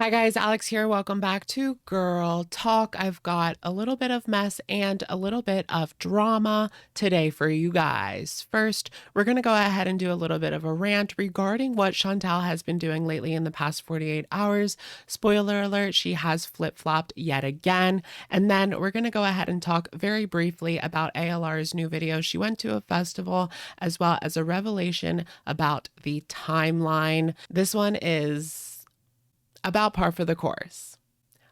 Hi guys, Alex here. Welcome back to Girl Talk. I've got a little bit of mess and a little bit of drama today for you guys. First, we're going to go ahead and do a little bit of a rant regarding what Chantal has been doing lately in the past 48 hours. Spoiler alert, she has flip-flopped yet again. And then we're going to go ahead and talk very briefly about ALR's new video. She went to a festival as well as a revelation about the timeline. This one is about par for the course.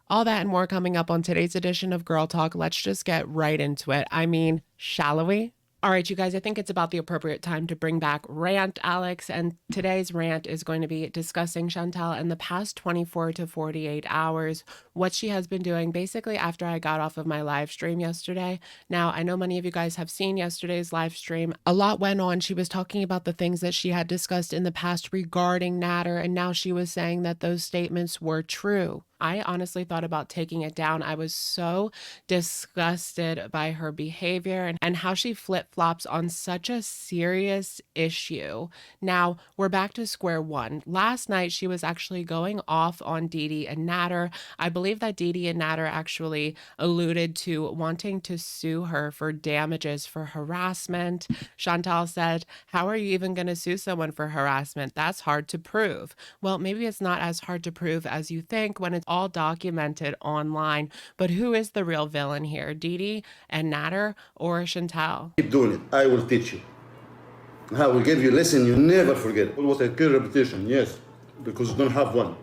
All that and more coming up on today's edition of Girl Talk. Let's just get right into it. I mean, shall we? All right, you guys, I think it's about the appropriate time to bring back Rant Alex, and today's rant is going to be discussing Chantal in the past 24 to 48 hours, what she has been doing basically after I got off of my live stream yesterday. Now, I know many of you guys have seen yesterday's live stream. A lot went on. She was talking about the things that she had discussed in the past regarding Natter, and now she was saying that those statements were true. I honestly thought about taking it down. I was so disgusted by her behavior and how she flip-flops on such a serious issue. Now, we're back to square one. Last night, she was actually going off on Didi and Natter. I believe that Didi and Natter actually alluded to wanting to sue her for damages for harassment. Chantal said, "How are you even going to sue someone for harassment? That's hard to prove." Well, maybe it's not as hard to prove as you think when it's all documented online. But who is the real villain here? Didi and Natter or Chantal? Keep doing it. I will teach you. I will give you a lesson you never forget. It was a good repetition, yes, because you don't have one.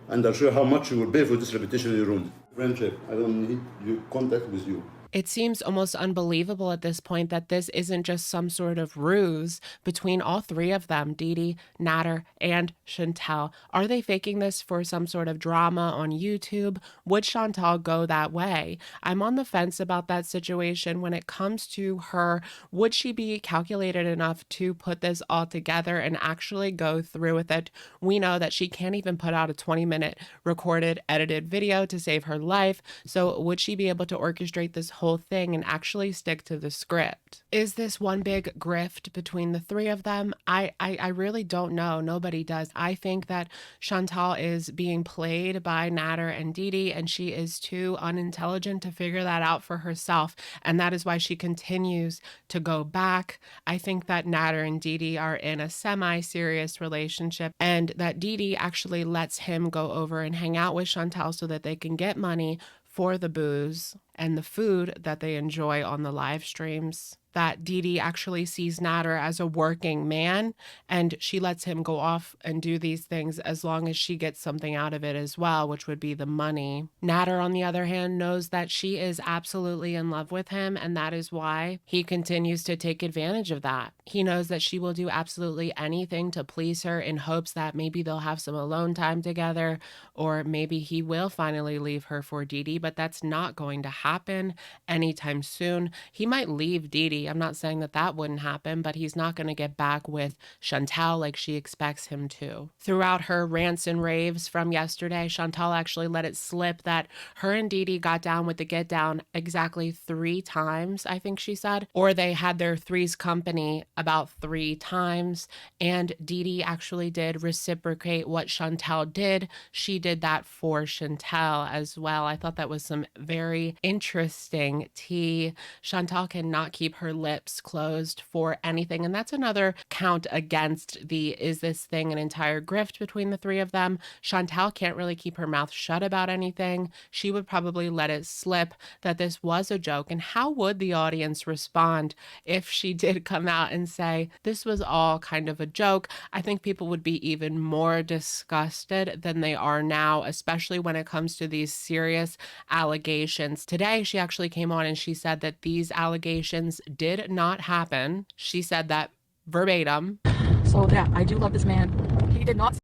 And I'll show you how much you will pay for this repetition in your room. Friendship, I don't need you contact with you. It seems almost unbelievable at this point that this isn't just some sort of ruse between all three of them, Didi, Natter, and Chantal. Are they faking this for some sort of drama on YouTube? Would Chantal go that way? I'm on the fence about that situation when it comes to her. Would she be calculated enough to put this all together and actually go through with it? We know that she can't even put out a 20-minute recorded, edited video to save her life. So would she be able to orchestrate this whole thing and actually stick to the script? Is this one big grift between the three of them? I really don't know. Nobody does. I think that Chantal is being played by Natter and Didi, and she is too unintelligent to figure that out for herself. And that is why she continues to go back. I think that Natter and Didi are in a semi-serious relationship, and that Didi actually lets him go over and hang out with Chantal so that they can get money for the booze and the food that they enjoy on the live streams. That Didi actually sees Natter as a working man, and she lets him go off and do these things as long as she gets something out of it as well, which would be the money. Natter, on the other hand, knows that she is absolutely in love with him, and that is why he continues to take advantage of that. He knows that she will do absolutely anything to please her in hopes that maybe they'll have some alone time together, or maybe he will finally leave her for Didi, but that's not going to happen anytime soon. He might leave Didi. I'm not saying that that wouldn't happen, but he's not going to get back with Chantal like she expects him to. Throughout her rants and raves from yesterday, Chantal actually let it slip that her and Didi got down with the get down exactly 3 times, I think she said, or they had their threes company about 3 times, and Didi actually did reciprocate what Chantal did. She did that for Chantal as well. I thought that was some very interesting tea. Chantal cannot keep her lips closed for anything, and that's another count against the is this thing an entire grift between the three of them. Chantal can't really keep her mouth shut about anything. She would probably let it slip that this was a joke, and how would the audience respond if she did come out and say this was all kind of a joke? I think people would be even more disgusted than they are now, especially when it comes to these serious allegations. Today, she actually came on and she said that these allegations did not happen. She said that verbatim. So yeah, I do love this man. He did not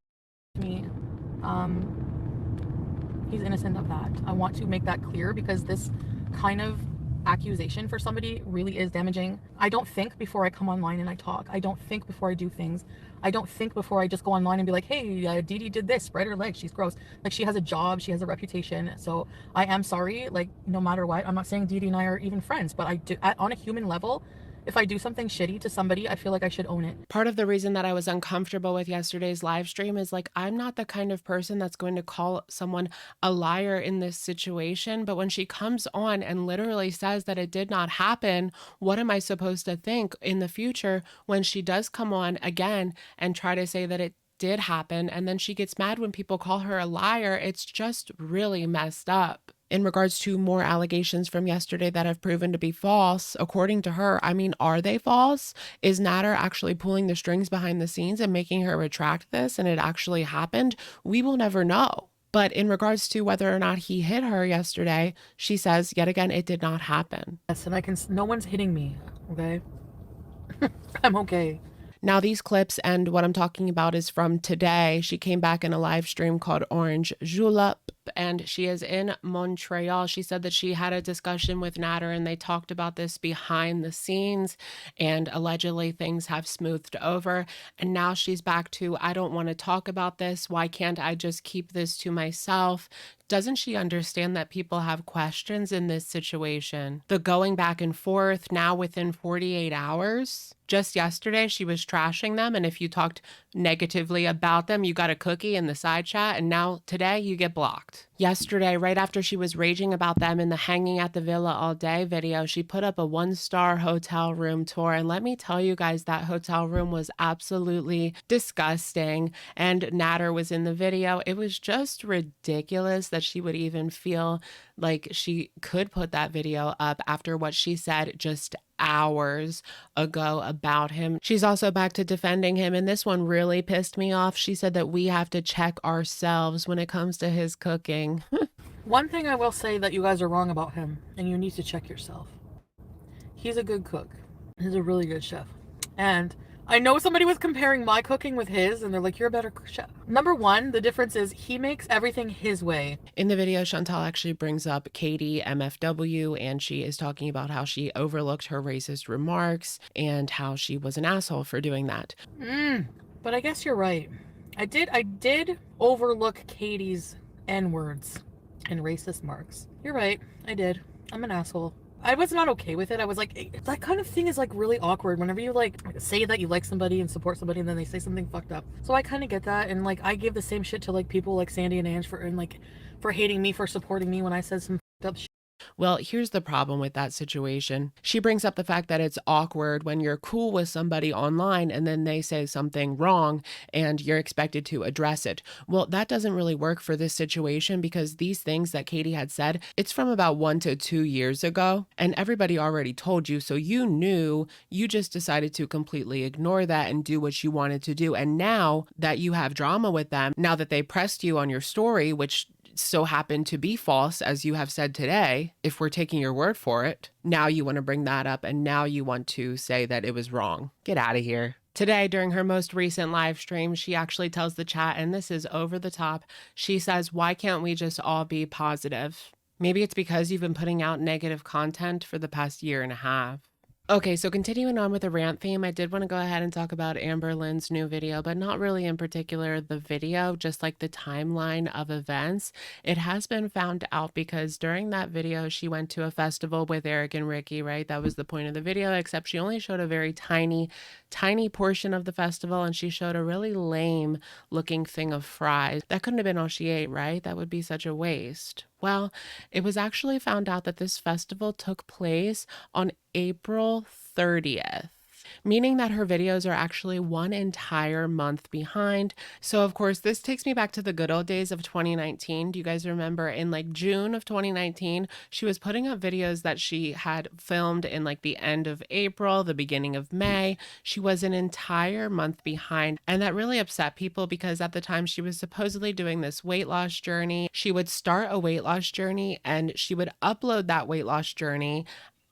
me. He's innocent of that. I want to make that clear because this kind of accusation for somebody really is damaging. I don't think before I come online and I talk. I don't think before I do things. I don't think before I just go online and be like, hey, Didi did this, spread her legs, she's gross. Like, she has a job, she has a reputation. So I am sorry, like, no matter what. I'm not saying Didi and I are even friends, but I do, on a human level, If I do something shitty to somebody, I feel like I should own it. Part of the reason that I was uncomfortable with yesterday's live stream is like, I'm not the kind of person that's going to call someone a liar in this situation. But when she comes on and literally says that it did not happen, what am I supposed to think in the future when she does come on again and try to say that it did happen, and then she gets mad when people call her a liar? It's just really messed up. In regards to more allegations from yesterday that have proven to be false, according to her, I mean, are they false? Is Nader actually pulling the strings behind the scenes and making her retract this and it actually happened? We will never know. But in regards to whether or not he hit her yesterday, she says, yet again, it did not happen. Yes, and no one's hitting me, okay? I'm okay. Now, these clips and what I'm talking about is from today. She came back in a live stream called Orange Julep, and she is in Montreal. She said that she had a discussion with Nader and they talked about this behind the scenes, and allegedly things have smoothed over. And now she's back to, I don't want to talk about this. Why can't I just keep this to myself? Doesn't she understand that people have questions in this situation? The going back and forth now within 48 hours. Just yesterday, she was trashing them, and if you talked negatively about them, you got a cookie in the side chat, and now today you get blocked. Yesterday, right after she was raging about them in the hanging at the villa all day video, she put up a 1-star hotel room tour, and let me tell you guys, that hotel room was absolutely disgusting, and Nader was in the video. It was just ridiculous that she would even feel like she could put that video up after what she said just hours ago about him. She's also back to defending him, and this one really pissed me off. She said that we have to check ourselves when it comes to his cooking. One thing I will say that you guys are wrong about him, and you need to check yourself. He's a good cook. He's a really good chef. And I know somebody was comparing my cooking with his, and they're like, you're a better chef. Number one, the difference is he makes everything his way. In the video, Chantal actually brings up Katie MFW, and she is talking about how she overlooked her racist remarks and how she was an asshole for doing that. But I guess you're right. I did overlook Katie's N-words and racist marks. You're right. I did. I'm an asshole. I was not okay with it. I was like, that kind of thing is like really awkward whenever you like say that you like somebody and support somebody and then they say something fucked up. So I kind of get that, and like I give the same shit to like people like Sandy and Ange for hating me for supporting me when I said some fucked up shit. Well, here's the problem with that situation. She brings up the fact that it's awkward when you're cool with somebody online and then they say something wrong and you're expected to address it. Well, that doesn't really work for this situation because these things that Katie had said, it's from about 1 to 2 years ago, and everybody already told you, so you knew. You just decided to completely ignore that and do what you wanted to do. And now that you have drama with them, now that they pressed you on your story, which so happened to be false, as you have said today, if we're taking your word for it, now you want to bring that up and now you want to say that it was wrong. Get out of here. Today, during her most recent live stream, she actually tells the chat, and this is over the top, she says, why can't we just all be positive? Maybe it's because you've been putting out negative content for the past 1.5 years. Okay, so continuing on with the rant theme, I did want to go ahead and talk about Amberlynn's new video, but not really in particular the video, just like the timeline of events. It has been found out because during that video, she went to a festival with Eric and Ricky, right? That was the point of the video, except she only showed a very tiny portion of the festival, and she showed a really lame looking thing of fries. That couldn't have been all she ate, right? That would be such a waste. Well, it was actually found out that this festival took place on April 30th. Meaning that her videos are actually 1 entire month behind. So of course, this takes me back to the good old days of 2019. Do you guys remember in like June of 2019, she was putting up videos that she had filmed in like the end of April, the beginning of May. She was an entire month behind, and that really upset people because at the time she was supposedly doing this weight loss journey. She would start a weight loss journey and she would upload that weight loss journey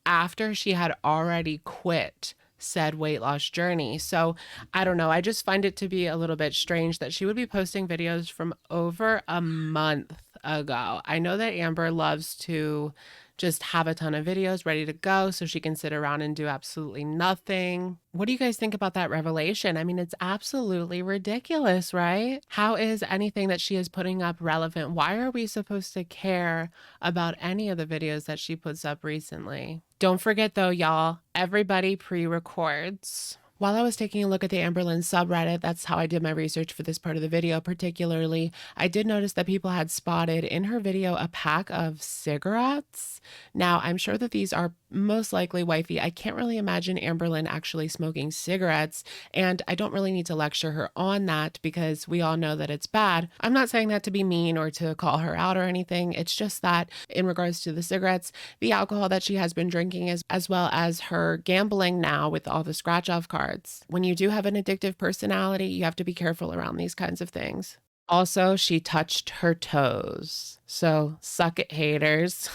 after she had already quit said weight loss journey. So I don't know. I just find it to be a little bit strange that she would be posting videos from over a month ago. I know that Amber loves to just have a ton of videos ready to go so she can sit around and do absolutely nothing. What do you guys think about that revelation? I mean, it's absolutely ridiculous, right? How is anything that she is putting up relevant? Why are we supposed to care about any of the videos that she puts up recently? Don't forget though, y'all, everybody pre-records. While I was taking a look at the Amberlynn subreddit, that's how I did my research for this part of the video particularly, I did notice that people had spotted in her video a pack of cigarettes. Now, I'm sure that these are most likely wifey. I can't really imagine Amberlynn actually smoking cigarettes, and I don't really need to lecture her on that because we all know that it's bad. I'm not saying that to be mean or to call her out or anything. It's just that in regards to the cigarettes, the alcohol that she has been drinking as well as her gambling now with all the scratch-off cards. When you do have an addictive personality, you have to be careful around these kinds of things. Also, she touched her toes. So suck it, haters.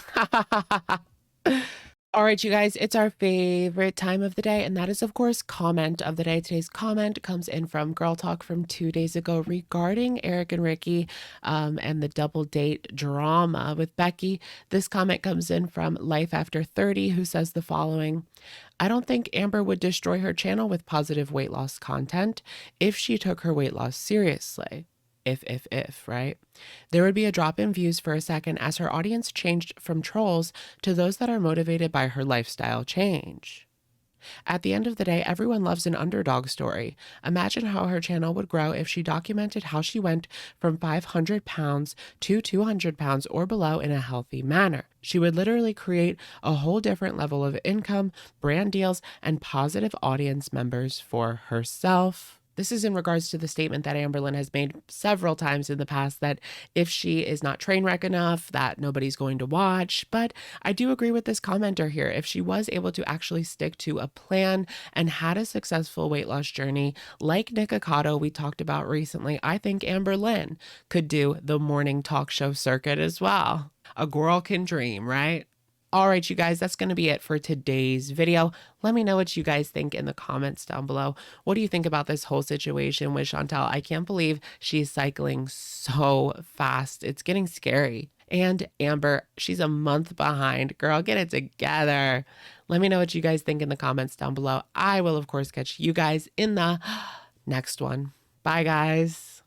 All right, you guys, it's our favorite time of the day, and that is, of course, comment of the day. Today's comment comes in from Girl Talk from 2 days ago regarding Eric and Ricky and the double date drama with Becky. This comment comes in from Life After 30, who says the following: I don't think Amber would destroy her channel with positive weight loss content if she took her weight loss seriously. If, right? There would be a drop in views for a second as her audience changed from trolls to those that are motivated by her lifestyle change. At the end of the day, everyone loves an underdog story. Imagine how her channel would grow if she documented how she went from 500 pounds to 200 pounds or below in a healthy manner. She would literally create a whole different level of income, brand deals, and positive audience members for herself. This is in regards to the statement that Amberlynn has made several times in the past that if she is not train wreck enough, that nobody's going to watch. But I do agree with this commenter here. If she was able to actually stick to a plan and had a successful weight loss journey, like Nikocado we talked about recently, I think Amberlynn could do the morning talk show circuit as well. A girl can dream, right? All right, you guys, that's going to be it for today's video. Let me know what you guys think in the comments down below. What do you think about this whole situation with Chantal? I can't believe she's cycling so fast. It's getting scary. And Amber, she's a month behind. Girl, get it together. Let me know what you guys think in the comments down below. I will, of course, catch you guys in the next one. Bye, guys.